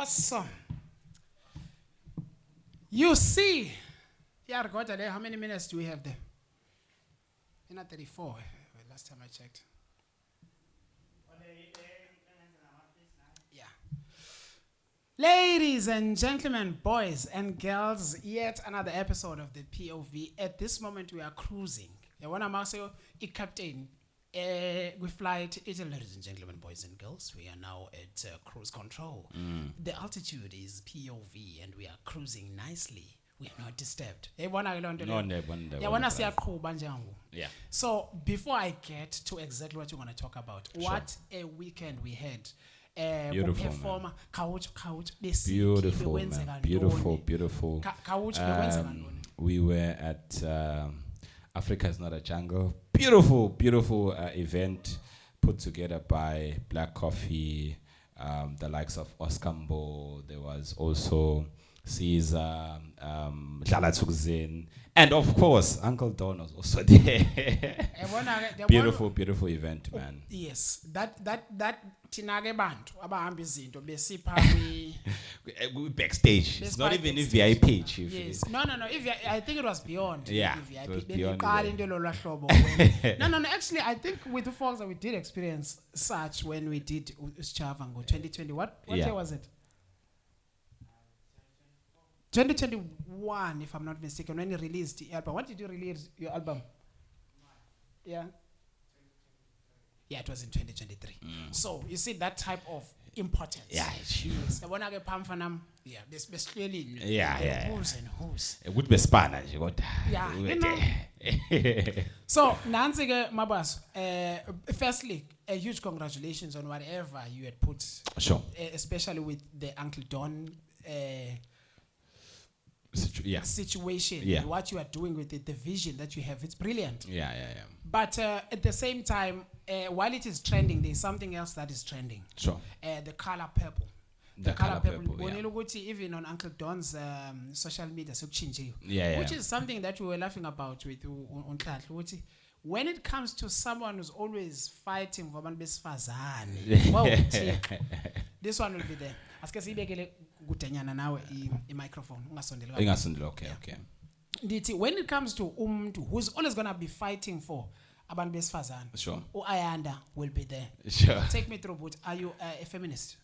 Awesome. You see, yeah, how many minutes do we have there? In 34, last time I checked. Yeah. Ladies and gentlemen, boys and girls, yet another episode of the POV. At this moment, we are cruising. Ayanda Mabaso, captain. We fly to Italy, ladies and gentlemen, boys and girls. We are now at cruise control. The altitude is POV, and we are cruising nicely. We are not disturbed. Yeah. So before I get to exactly what you're going to talk about, what a weekend we had. Beautiful, man. Beautiful. We were at Africa is Not a Jungle. Beautiful event put together by Black Coffee, the likes of Oscar Mbo. There was also Caesar, Dlala Tsukzin, and of course Uncle Don was also there. Beautiful event, man. Yes, that tinage bantu abahamba izinto besipha we backstage. It's not even a VIP. Yes. No. I think it was beyond. Yeah. VIP. It was beyond. No. Actually, I think with the folks that we did experience such when we did Uschavango 2020. What year was it? 2021, if I'm not mistaken, when you released the album. What did you release your album? Yeah. Yeah, it was in 2023. So you see that type of importance. Yeah, it's huge. Yeah, there's basically who's and who's. Would be Spanish. Yeah, you know. So, Nancy Mabaso, firstly, a huge congratulations on whatever you had put. Sure. Especially with the Uncle Don situation. Yeah. What you are doing with it, the vision that you have, it's brilliant. Yeah. But at the same time, while it is trending, there's something else that is trending. Sure. The color purple. The color purple. Even on Uncle Don's social media, which is something that we were laughing about with Untlatlu. When it comes to someone who's always fighting for this one will be there. Microphone. Okay. When it comes to who's always gonna be fighting for abantu besifazane, sure. Ayanda will be there. Sure. Take me through, but are you a feminist?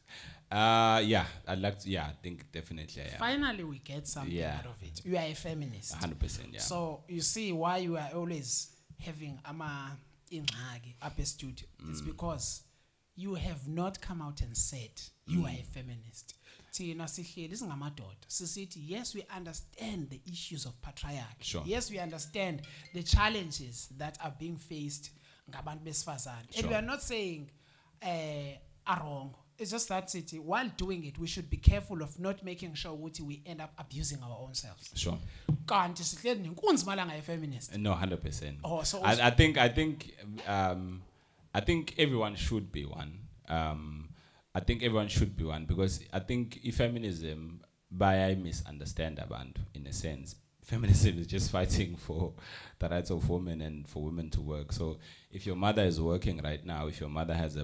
Yeah, I'd like to. Yeah, I think definitely I am. Finally, we get something out of it. You are a feminist. 100%. Yeah. So you see why you are always having ingxaki up a studio. It's because you have not come out and said you are a feminist. Yes, we understand the issues of patriarchy. Sure. Yes, we understand the challenges that are being faced. And we are not saying are wrong. It's just that while doing it, we should be careful of not making sure we end up abusing our own selves. Sure. Feminist. No, 100%. Oh, so I think everyone should be one. I think everyone should be one because I think feminism, I misunderstand abantu in a sense. Feminism is just fighting for the rights of women and for women to work. So if your mother is working right now, if your mother has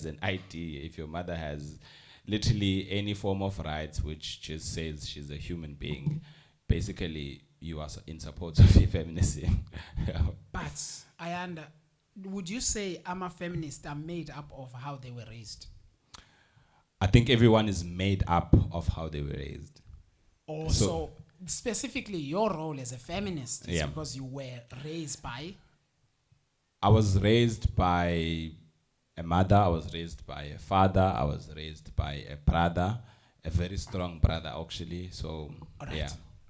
an ID, if your mother has literally any form of rights which just says she's a human being, basically you are in support of feminism. But Ayanda, would you say I'm a feminist are made up of how they were raised? I think everyone is made up of how they were raised. So specifically your role as a feminist is because you were raised by? I was raised by a mother, I was raised by a father, I was raised by a brother, a very strong brother actually. So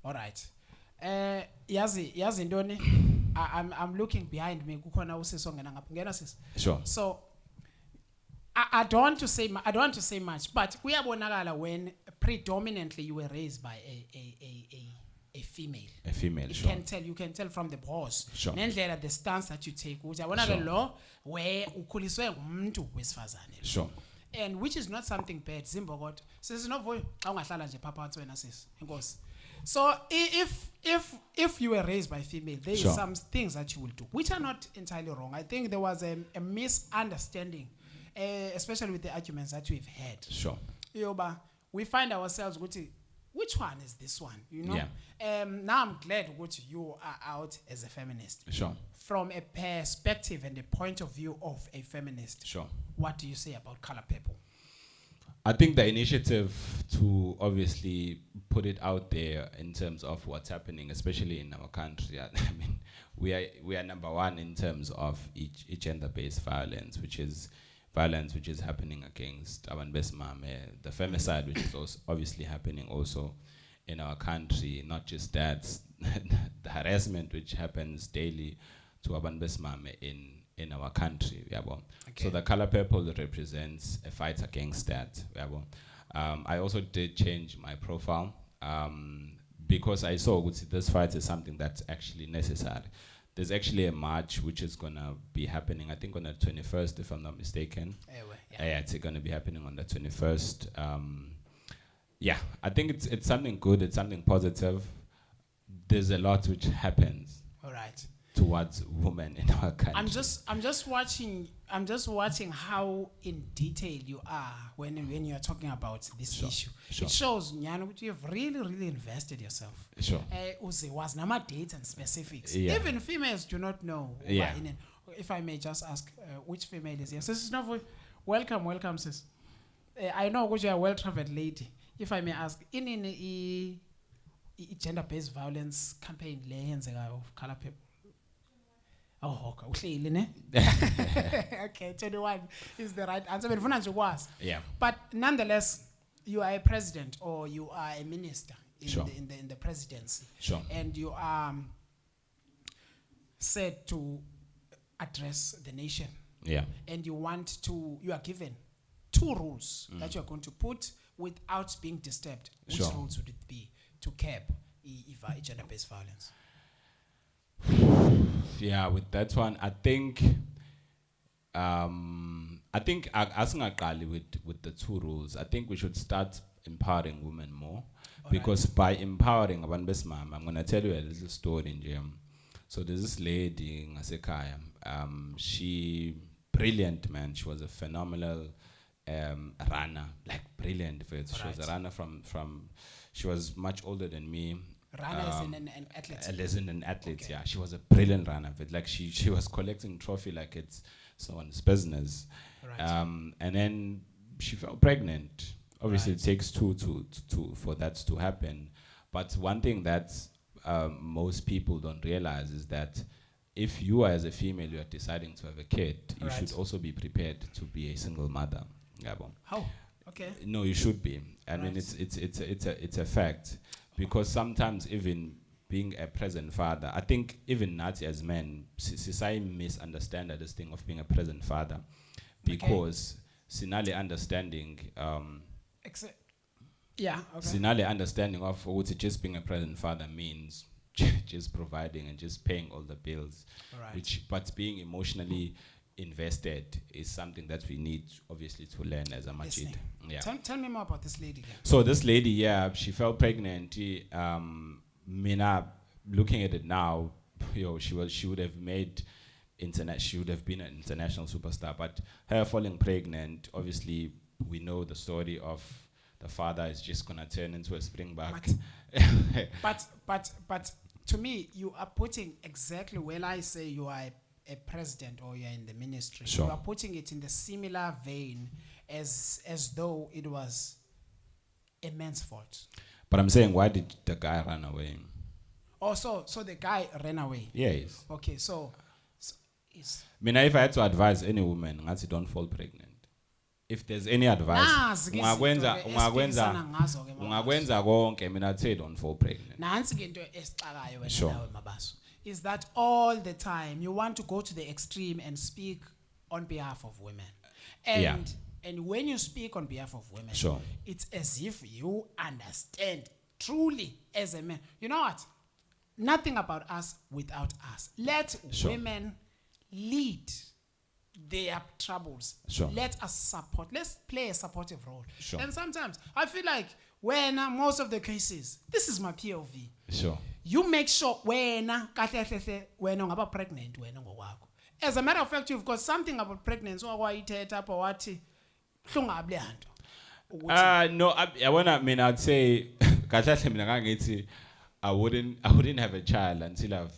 All right. Yazi ndoni, I'm looking behind me. Sure. So I don't want to say much, but when predominantly you were raised by a female. A female, You can tell from the pause. Sure. The stance that you take. Sure. And which is not something bad. So if you were raised by female, there is some things that you will do, which are not entirely wrong. I think there was a misunderstanding, especially with the arguments that we've had. Sure. we find ourselves which one is this one, you know? Yeah. Now I'm glad you are out as a feminist. Sure. From a perspective and a point of view of a feminist, Sure. what do you say about color people? I think the initiative to obviously put it out there in terms of what's happening, especially in our country, I mean, we are number one in terms of each gender-based violence, which is violence which is happening against abantu besimame, the femicide which is also obviously happening also in our country. Not just that, the harassment which happens daily to abantu besimame in our country. Okay. So the color purple represents a fight against that. I also did change my profile because I saw this fight is something that's actually necessary. There's actually a march which is going to be happening, I think on the 21st, if I'm not mistaken. Yeah, it's going to be happening on the 21st. Yeah, I think it's something good, it's something positive. There's a lot which happens. All right. Towards women in our country. I'm just watching how in detail you are when you are talking about this issue. Sure. It shows Nyano, you've really invested yourself. Sure. Was nama dates and specifics. Yeah. Even females do not know. Yeah. If I may just ask, which female is here? Sis welcome, sis. I know you are a well-traveled lady. If I may ask, in a gender-based violence campaign, of color people. Oh, okay. Okay, 21 is the right answer. Yeah. But nonetheless, you are a president or you are a minister in the presidency. Sure. And you are said to address the nation. Yeah. And you are given 2 rules that you are going to put without being disturbed. Which rules would it be to curb gender-based violence? Yeah, with that one, I think asking Akali with the 2 rules, I think we should start empowering women more. Because by empowering abantu besimame, I'm going to tell you a little story in Jam. So there's this lady in Asekaya. She brilliant, man. She was a phenomenal runner, like brilliant. She was a runner from she was much older than me. Runner as in an athlete. As in an athlete, okay. Yeah. She was a brilliant runner. Like she was collecting trophy like it's someone's business. Right. And then she fell pregnant. Obviously, Right. it takes 2 for that to happen. But one thing that most people don't realize is that if you are as a female, you are deciding to have a kid, you Right. should also be prepared to be a single mother. How? Okay. No, you should be. I mean, Right. it's a fact. Because sometimes even being a present father, I think even not as men, society misunderstand this thing of being a present father. Because sinale understanding sinale understanding of what just being a present father means just providing and just paying all the bills. Right. But being emotionally invested is something that we need obviously to learn as a machid. Yeah. Tell me more about this lady. So this lady, she fell pregnant. Mina, looking at it now, she would have made she would have been an international superstar. But her falling pregnant, obviously, we know the story of the father is just gonna turn into a springback. But to me, you are putting exactly when I say you are a president or you're in the ministry. Sure. You are putting it in the similar vein as though it was a man's fault. But I'm saying, why did the guy run away? Oh, so the guy ran away. Yes. Okay, so I mean, if I had to advise any woman, I'd say don't fall pregnant. If there's any advice, ungakwenza konke, I'd say don't fall pregnant. Sure. Is that all the time you want to go to the extreme and speak on behalf of women? And when you speak on behalf of women, sure, it's as if you understand truly as a man. You know what? Nothing about us without us. Let women lead their troubles. Sure. Let us support. Let's play a supportive role. Sure. And sometimes I feel like when most of the cases, this is my POV. Sure. You make sure when you're pregnant, as a matter of fact, you've got something about pregnancy or what No, I'd say I wouldn't have a child until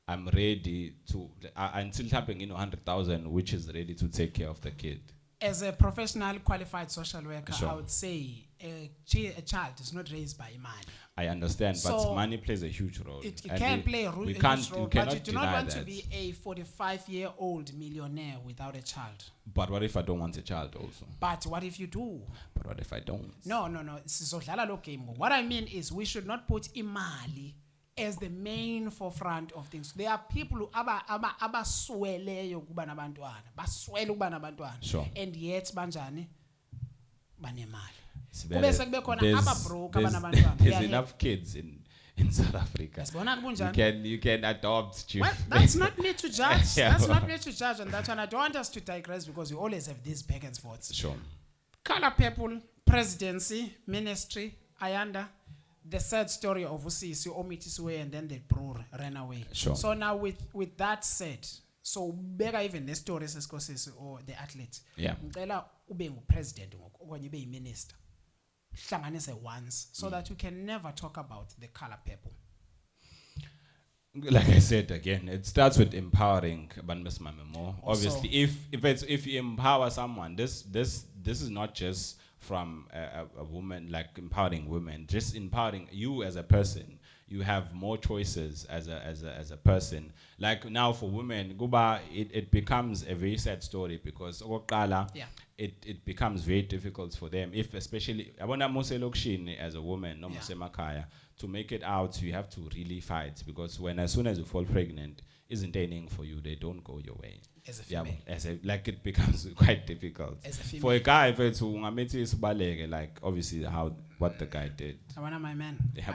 I'm ready to until tapping 100,000, which is ready to take care of the kid. As a professional qualified social worker, Sure. I would say a child is not raised by money. I understand, but So money plays a huge role. It And can play a we huge can't, role, you but cannot you do not deny want to that. be a 45-year-old millionaire without a child. But what if I don't want a child also? But what if you do? But what if I don't? No. Sizodlala lo game. What I mean is we should not put imali as the main forefront of things. There are people who abasweleyo kuba nabantwana. Baswele ukuba nabantwana. Sure. And yet banjani banemali. There's enough kids in South Africa. You can adopt. Well, that's not me to judge. Yeah. That's not me to judge on that one. I don't want us to digress because we always have these back and forths. Sure. Color people, presidency, ministry, Ayanda, the sad story of Usisi, Omitiswe, and then the bro ran away. Sure. So now with that said, so bigger even the stories or the athlete. Yeah. Ngicela ube president okanye ube minister. Hlanganise once so that you can never talk about the color people. Like I said again, it starts with empowering Banmis Mamemo. Obviously, if you empower someone, this is not just from a woman, like empowering women, just empowering you as a person. You have more choices as a person. Like now for women, Guba, it becomes a very sad story because it becomes very difficult for them. If especially as a woman, no Makaya, to make it out, you have to really fight because as soon as you fall pregnant, isn't anything for you, they don't go your way. As a female. Like it becomes quite difficult. As a female. For a guy, if it's like obviously what the guy did. Awana, my man, Yeah.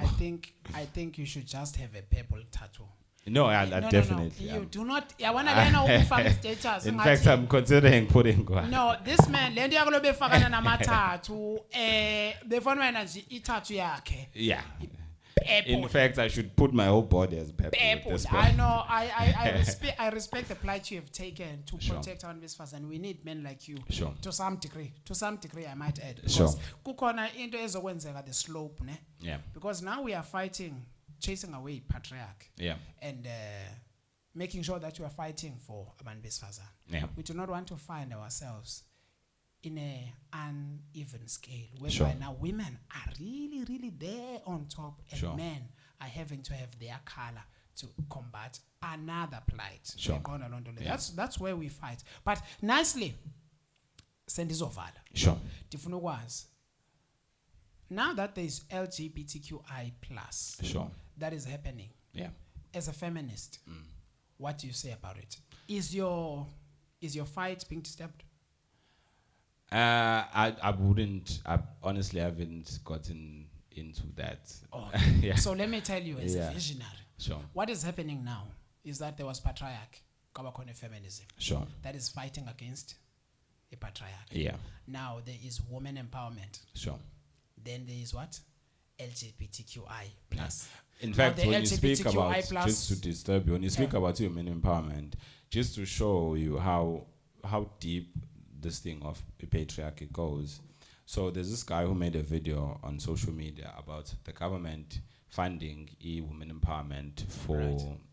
I think you should just have a purple tattoo. No, I definitely. No. You do not. I want to know status. In fact, I'm considering putting one. No, this man, lendi yakolo befakana na matatu. Befana energy itatu yake. Yeah. Purple. In fact, I should put my whole body as purple. at this point. I know. I respect the plight you have taken to protect our misfires, and we need men like you. Sure. To some degree, I might add. Sure. Because kukona into ezokwenzeka the slope, ne? Yeah. Because now we are fighting, chasing away patriarch. Yeah. And making sure that we are fighting for abantu besifazane. Yeah. We do not want to find ourselves in an uneven scale whereby now women are really, really there on top and men are having to have their color to combat another plight. Sure. Yeah. That's where we fight. But nicely, sendizovala. Sure. Ndifuna ukwazi. Now that there is LGBTQI+, that is happening. Yeah. As a feminist, what do you say about it? Is your fight being disturbed? I wouldn't. I honestly haven't gotten into that. Oh, yeah. So let me tell you, as a visionary, what is happening now is that there was patriarch, Kabakone feminism, that is fighting against a patriarch. Yeah. Now there is women empowerment. Then there is what? LGBTQI+. In fact, when you speak about, just to disturb you, when you speak about women empowerment, just to show you how deep this thing of patriarchy goes. So there's this guy who made a video on social media about the government funding women empowerment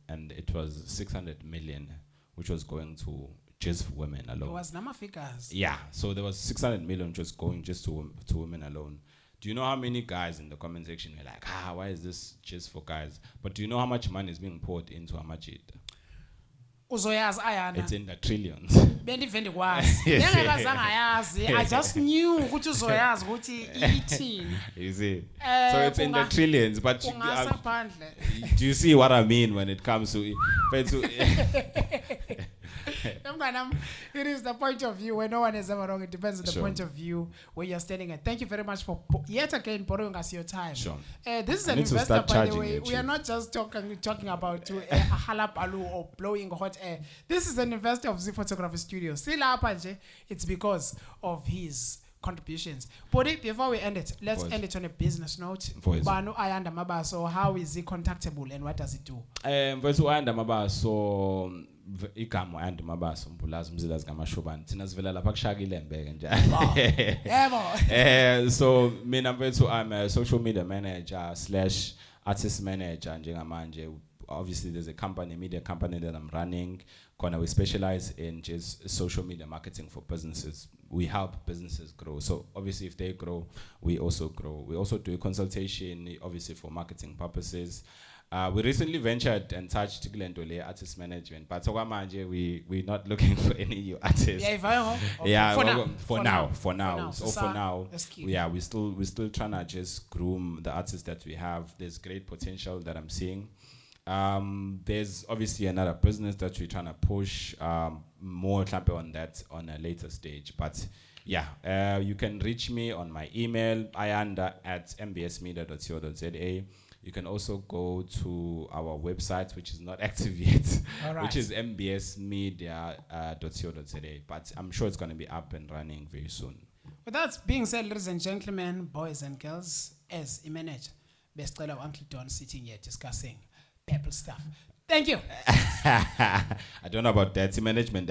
and it was 600 million, which was going to just women alone. It was number figures. Yeah, so there was 600 million just going just to women alone. Do you know how many guys in the comment section were like, why is this just for guys? But do you know how much money is being poured into Amajid? Uzoyazi Ayanda. It's in the trillions. Bendivende kwazi. Ngengazange ayazi. I just knew ukuthi uzoyazi ukuthi ithini. You see. So it's in the trillions, but do you see what I mean when it comes to it is the point of view where no one is ever wrong. It depends on the point of view where you're standing at. Thank you very much for yet again borrowing us your time. This is an investor, by the way. We are not just talking about a halapalu or blowing hot air. This is an investor of Z Photography Studio. It's because of his contributions. But before we end it, let's end it on a business note. Banu Ayanda Mabaso, how is he contactable and what does it do? Ayanda Mabaso, igama Ayanda Mabaso mpulazi umzila zikaMashobani thina sivela lapha kushakile mbeke nje. Yebo. So mina mfethu I'm a social media manager / artist manager njengamanje. Obviously there's a media company that I'm running. We specialize in just social media marketing for businesses. We help businesses grow. So obviously if they grow, we also grow. We also do consultation, obviously for marketing purposes. We recently ventured and touched Glendole artist management, but we're not looking for any new artists. Yeah, for now. So for now, yeah, we're still trying to just groom the artists that we have. There's great potential that I'm seeing. There's obviously another business that we're trying to push more on that on a later stage. But yeah, you can reach me on my email, ayanda@mbsmedia.co.za. You can also go to our website, which is not active yet, which is mbsmedia.co.za. But I'm sure it's going to be up and running very soon. With that being said, ladies and gentlemen, boys and girls, as a manager, best of Uncle Don sitting here discussing people stuff. Thank you. I don't know about that management.